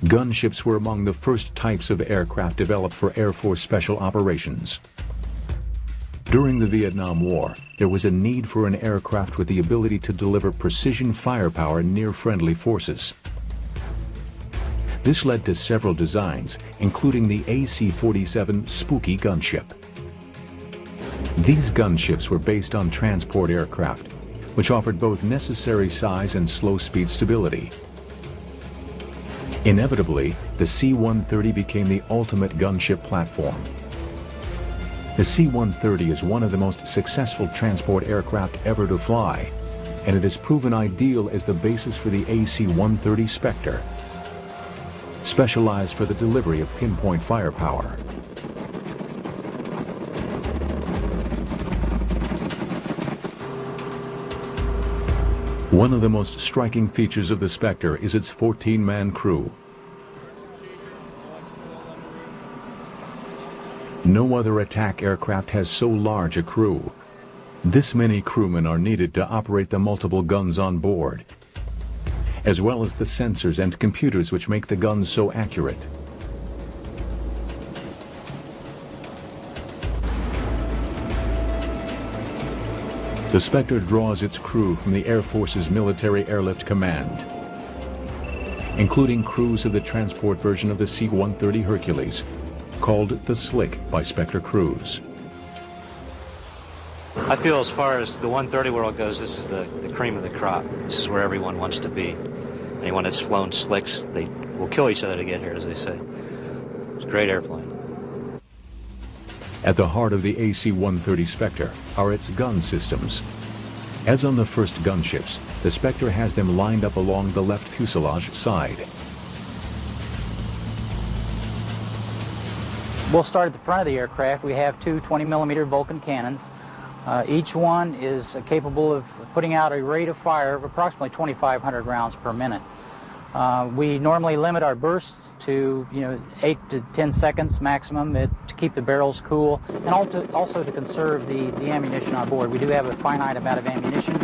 Gunships were among the first types of aircraft developed for Air Force special operations. During the Vietnam War, there was a need for an aircraft with the ability to deliver precision firepower near friendly forces. This led to several designs, including the AC-130W Spooky gunship. These gunships were based on transport aircraft, which offered both necessary size and slow-speed stability. Inevitably, the C-130 became the ultimate gunship platform. The C-130 is one of the most successful transport aircraft ever to fly, and it has proven ideal as the basis for the AC-130 Spectre, specialized for the delivery of pinpoint firepower. One of the most striking features of the Spectre is its 14-man crew. No other attack aircraft has so large a crew. This many crewmen are needed to operate the multiple guns on board, as well as the sensors and computers which make the guns so accurate. The Spectre draws its crew from the Air Force's Military Airlift Command, including crews of the transport version of the C-130 Hercules, called the Slick by Spectre crews. I feel as far as the 130 world goes, this is the cream of the crop. This is where everyone wants to be. Anyone that's flown Slicks, they will kill each other to get here, as they say. It's a great airplane. At the heart of the AC-130 Spectre are its gun systems. As on the first gunships, the Spectre has them lined up along the left fuselage side. We'll start at the front of the aircraft. We have two 20mm Vulcan cannons. Each one is capable of putting out a rate of fire of approximately 2,500 rounds per minute. We normally limit our bursts to 8 to 10 seconds maximum to keep the barrels cool, and also to conserve the ammunition on board. We do have a finite amount of ammunition,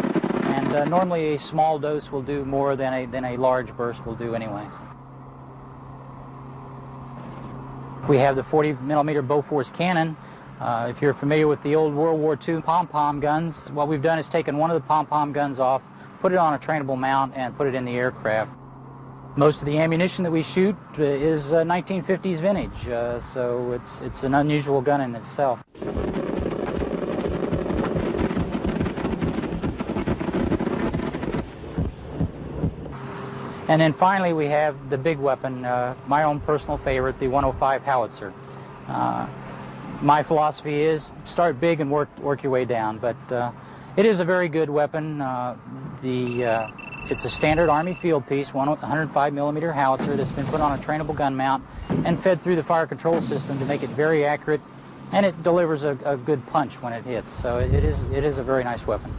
and normally a small dose will do more than a large burst will do anyways. We have the 40mm Bofors cannon. If you're familiar with the old World War II pom-pom guns, what we've done is taken one of the pom-pom guns off, put it on a trainable mount, and put it in the aircraft. Most of the ammunition that we shoot is 1950s vintage, so it's an unusual gun in itself. And then finally we have the big weapon, my own personal favorite, the 105 howitzer. My philosophy is start big and work your way down, but it is a very good weapon. It's a standard Army field piece, 105mm howitzer that's been put on a trainable gun mount and fed through the fire control system to make it very accurate, and it delivers a good punch when it hits. So it is a very nice weapon.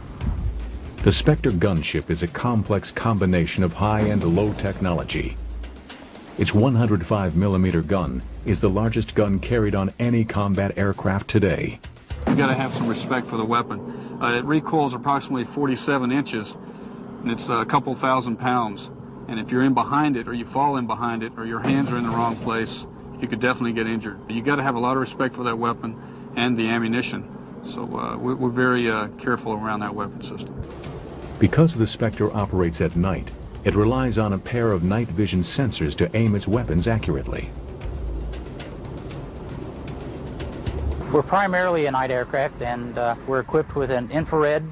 The Spectre gunship is a complex combination of high and low technology. Its 105mm gun is the largest gun carried on any combat aircraft today. You've got to have some respect for the weapon. It recoils approximately 47 inches, and it's a couple thousand pounds. And if you're in behind it, or you fall in behind it, or your hands are in the wrong place, you could definitely get injured. You've got to have a lot of respect for that weapon and the ammunition. So we're very careful around that weapon system. Because the Spectre operates at night, it relies on a pair of night vision sensors to aim its weapons accurately. We're primarily a night aircraft, and we're equipped with an infrared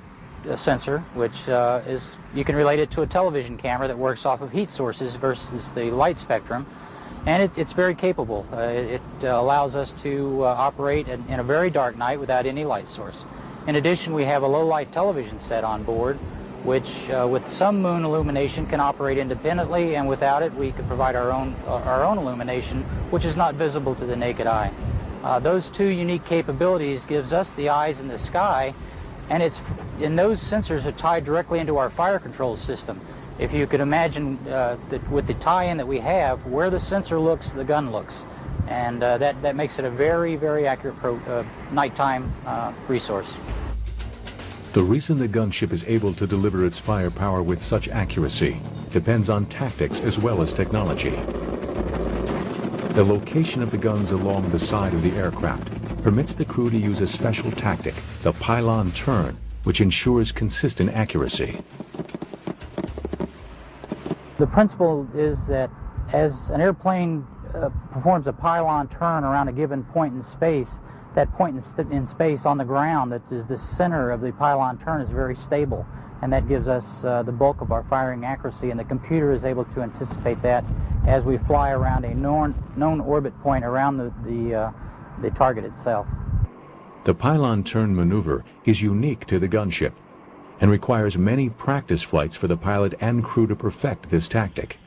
sensor, which you can relate it to a television camera that works off of heat sources versus the light spectrum, and it's very capable. It allows us to operate in a very dark night without any light source. In addition, we have a low-light television set on board, which with some moon illumination can operate independently, and without it we can provide our own illumination, which is not visible to the naked eye. Those two unique capabilities gives us the eyes in the sky, and those sensors are tied directly into our fire control system. If you could imagine that with the tie-in that we have, where the sensor looks, the gun looks, and that makes it a very, very accurate nighttime resource. The reason the gunship is able to deliver its firepower with such accuracy depends on tactics as well as technology. The location of the guns along the side of the aircraft permits the crew to use a special tactic, the pylon turn, which ensures consistent accuracy. The principle is that as an airplane performs a pylon turn around a given point in space, that point in space on the ground that is the center of the pylon turn is very stable, and that gives us the bulk of our firing accuracy, and the computer is able to anticipate that as we fly around a known orbit point around the target itself. The pylon turn maneuver is unique to the gunship and requires many practice flights for the pilot and crew to perfect this tactic.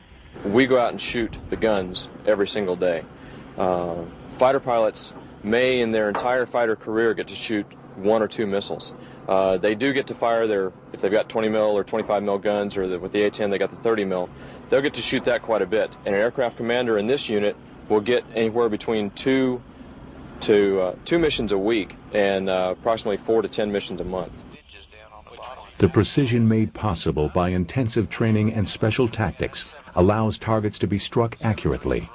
We go out and shoot the guns every single day. Fighter pilots may in their entire fighter career get to shoot 1 or 2 missiles. They do get to fire their, if they've got 20 mil or 25 mil guns, or with the A-10 they got the 30 mil, they'll get to shoot that quite a bit. And an aircraft commander in this unit will get anywhere between 2 missions a week and approximately 4 to 10 missions a month. The precision made possible by intensive training and special tactics allows targets to be struck accurately.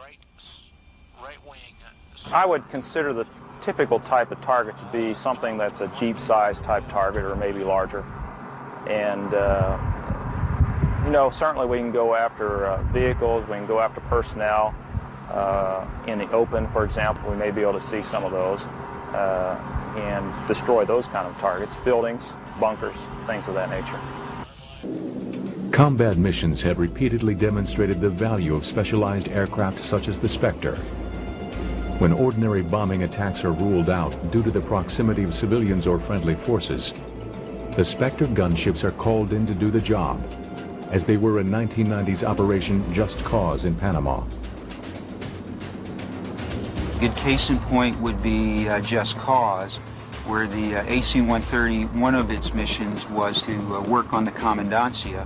I would consider the typical type of target to be something that's a Jeep-sized type target or maybe larger. And, you know, certainly we can go after vehicles, we can go after personnel. In the open, for example, we may be able to see some of those and destroy those kind of targets, buildings, bunkers, things of that nature. Combat missions have repeatedly demonstrated the value of specialized aircraft such as the Spectre. When ordinary bombing attacks are ruled out due to the proximity of civilians or friendly forces, the Spectre gunships are called in to do the job, as they were in 1990's Operation Just Cause in Panama. A good case in point would be Just Cause, where the AC-130, one of its missions was to work on the commandancia.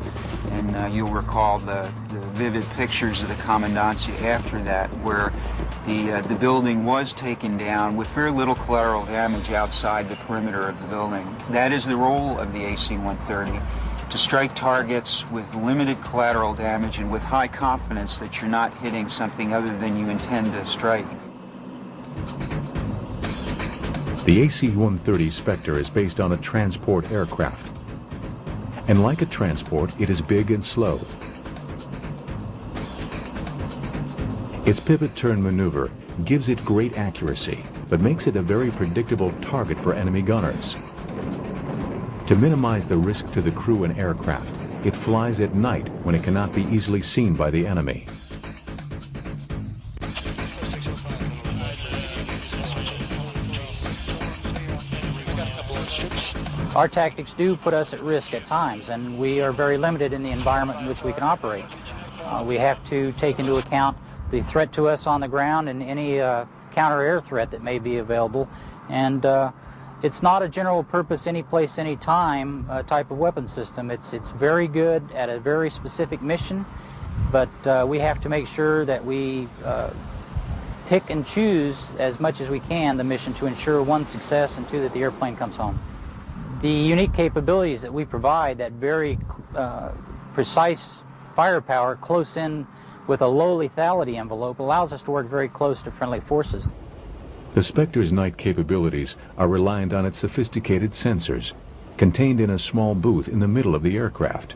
And you'll recall the vivid pictures of the commandancia after that, where the building was taken down with very little collateral damage outside the perimeter of the building. That is the role of the AC-130, to strike targets with limited collateral damage and with high confidence that you're not hitting something other than you intend to strike. The AC-130 Spectre is based on a transport aircraft. And like a transport, it is big and slow. Its pivot turn maneuver gives it great accuracy, but makes it a very predictable target for enemy gunners. To minimize the risk to the crew and aircraft, it flies at night when it cannot be easily seen by the enemy. Our tactics do put us at risk at times, and we are very limited in the environment in which we can operate. We have to take into account the threat to us on the ground and any counter-air threat that may be available. And it's not a general purpose, any place, any time type of weapon system. It's very good at a very specific mission, but we have to make sure that we pick and choose as much as we can the mission to ensure, 1, success, and 2, that the airplane comes home. The unique capabilities that we provide, that very precise firepower close in with a low lethality envelope, allows us to work very close to friendly forces. The Spectre's night capabilities are reliant on its sophisticated sensors, contained in a small booth in the middle of the aircraft.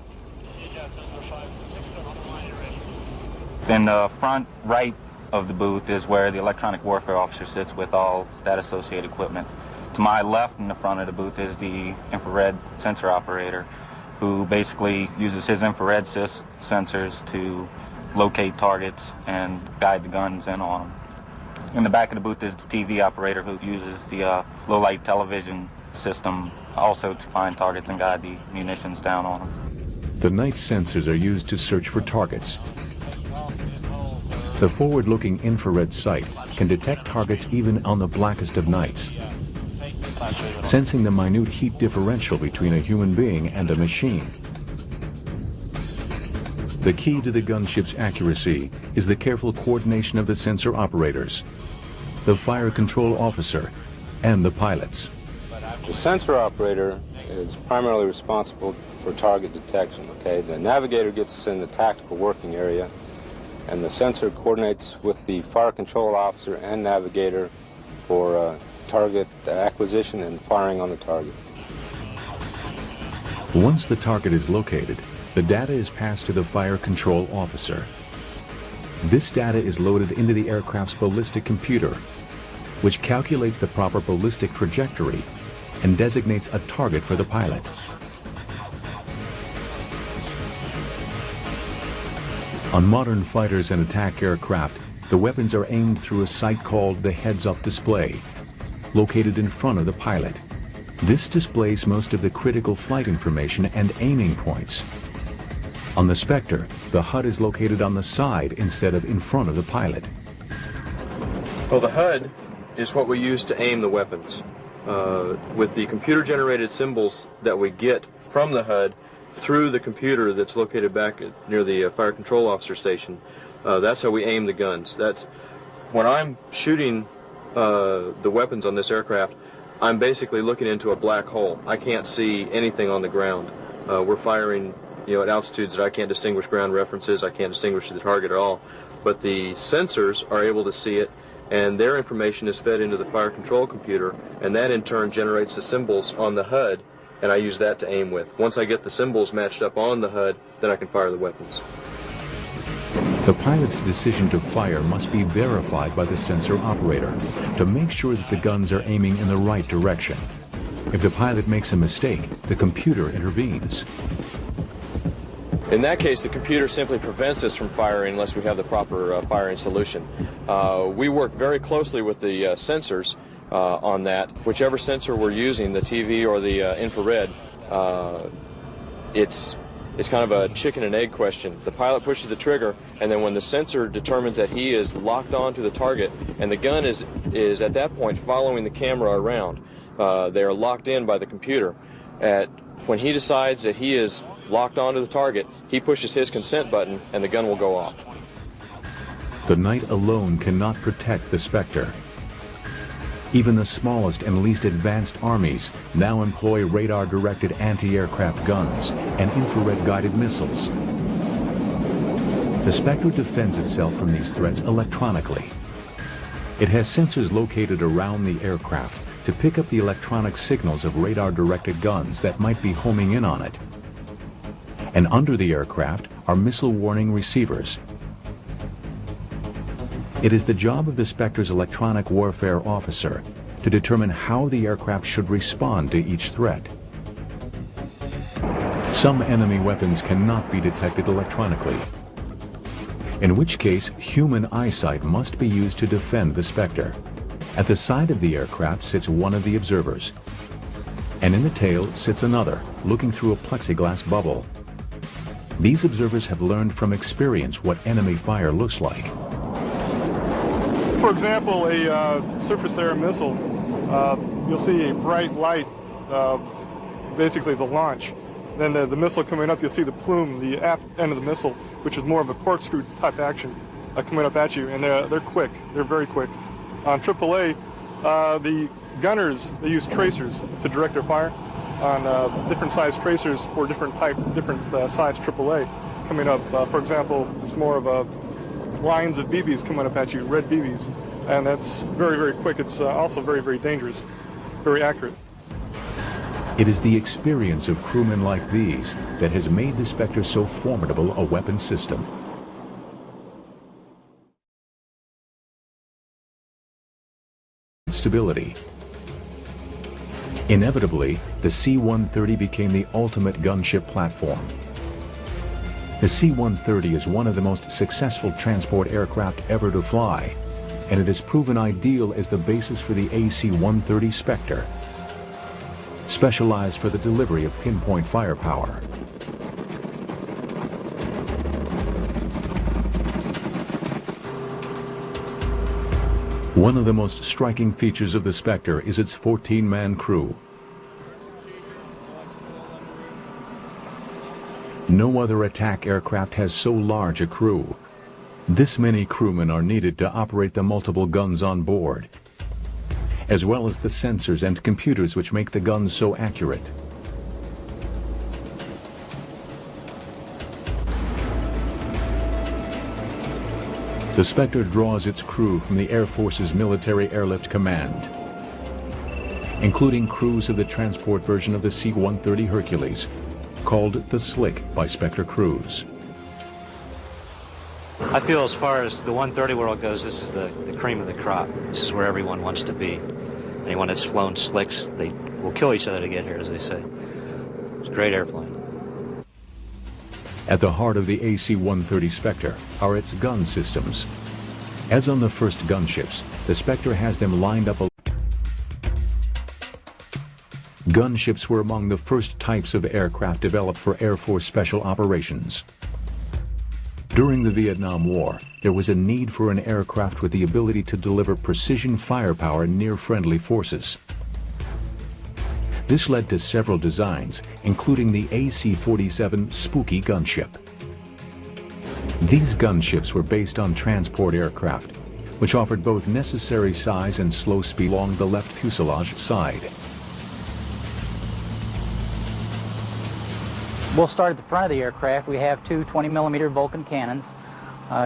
In the front right of the booth is where the electronic warfare officer sits with all that associated equipment. To my left in the front of the booth is the infrared sensor operator, who basically uses his infrared sensors to locate targets and guide the guns in on them. In the back of the booth is the TV operator, who uses the low-light television system also to find targets and guide the munitions down on them. The night sensors are used to search for targets. The forward-looking infrared sight can detect targets even on the blackest of nights, sensing the minute heat differential between a human being and a machine. The key to the gunship's accuracy is the careful coordination of the sensor operators, the fire control officer, and the pilots. The sensor operator is primarily responsible for target detection, okay? The navigator gets us in the tactical working area, and the sensor coordinates with the fire control officer and navigator for target acquisition and firing on the target. Once the target is located, the data is passed to the fire control officer. This data is loaded into the aircraft's ballistic computer, which calculates the proper ballistic trajectory and designates a target for the pilot. On modern fighters and attack aircraft, the weapons are aimed through a sight called the heads-up display, located in front of the pilot. This displays most of the critical flight information and aiming points. On the Spectre, the HUD is located on the side instead of in front of the pilot. Well, the HUD is what we use to aim the weapons. With the computer-generated symbols that we get from the HUD through the computer that's located back near the fire control officer station, that's how we aim the guns. That's when I'm shooting the weapons on this aircraft, I'm basically looking into a black hole. I can't see anything on the ground. We're firing, at altitudes that I can't distinguish ground references. I can't distinguish the target at all. But the sensors are able to see it, and their information is fed into the fire control computer, and that in turn generates the symbols on the HUD, and I use that to aim with. Once I get the symbols matched up on the HUD, then I can fire the weapons. The pilot's decision to fire must be verified by the sensor operator to make sure that the guns are aiming in the right direction. If the pilot makes a mistake, the computer intervenes. In that case, the computer simply prevents us from firing unless we have the proper firing solution. We work very closely with the sensors on that. Whichever sensor we're using, the TV or the infrared, it's kind of a chicken and egg question. The pilot pushes the trigger, and then when the sensor determines that he is locked onto the target, and the gun is at that point following the camera around, they are locked in by the computer. When he decides that he is locked onto the target, he pushes his consent button, and the gun will go off. The night alone cannot protect the Spectre. Even the smallest and least advanced armies now employ radar-directed anti-aircraft guns and infrared-guided missiles. The Spectre defends itself from these threats electronically. It has sensors located around the aircraft to pick up the electronic signals of radar-directed guns that might be homing in on it. And under the aircraft are missile warning receivers. It is the job of the Spectre's electronic warfare officer to determine how the aircraft should respond to each threat. Some enemy weapons cannot be detected electronically, in which case human eyesight must be used to defend the Spectre. At the side of the aircraft sits one of the observers, and in the tail sits another, looking through a plexiglass bubble. These observers have learned from experience what enemy fire looks like. For example, a surface-to-air missile, you'll see a bright light, basically the launch. Then the missile coming up, you'll see the plume, the aft end of the missile, which is more of a corkscrew type action coming up at you, and they're quick. They're very quick. On AAA, the gunners, they use tracers to direct their fire on different size tracers for different size AAA coming up. For example, it's more of a lines of BBs coming up at you, red BBs, and that's very, very quick. It's also very, very dangerous, very accurate. It is the experience of crewmen like these that has made the Spectre so formidable a weapon system. Stability. Inevitably, the C-130 became the ultimate gunship platform. The C-130 is one of the most successful transport aircraft ever to fly, and it has proven ideal as the basis for the AC-130 Spectre, specialized for the delivery of pinpoint firepower. One of the most striking features of the Spectre is its 14-man crew. No other attack aircraft has so large a crew. This many crewmen are needed to operate the multiple guns on board, as well as the sensors and computers which make the guns so accurate. The Spectre draws its crew from the Air Force's Military Airlift Command, including crews of the transport version of the C-130 Hercules, called the Slick by Spectre crews. I feel as far as the 130 world goes, this is the cream of the crop. This is where everyone wants to be. Anyone that's flown slicks, they will kill each other to get here, as they say. It's a great airplane. At the heart of the AC-130 Spectre are its gun systems. As on the first gunships, the Spectre has them lined up. Gunships were among the first types of aircraft developed for Air Force special operations. During the Vietnam War, there was a need for an aircraft with the ability to deliver precision firepower near friendly forces. This led to several designs, including the AC-130W Spooky gunship. These gunships were based on transport aircraft, which offered both necessary size and slow speed along the left fuselage side. We'll start at the front of the aircraft. We have two 20mm Vulcan cannons.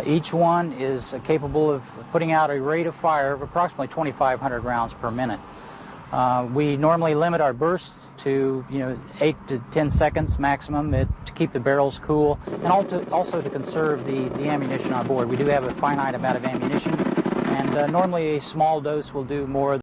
Each one is capable of putting out a rate of fire of approximately 2,500 rounds per minute. We normally limit our bursts to 8 to 10 seconds maximum to keep the barrels cool, and also to conserve the ammunition on board. We do have a finite amount of ammunition, and normally a small dose will do more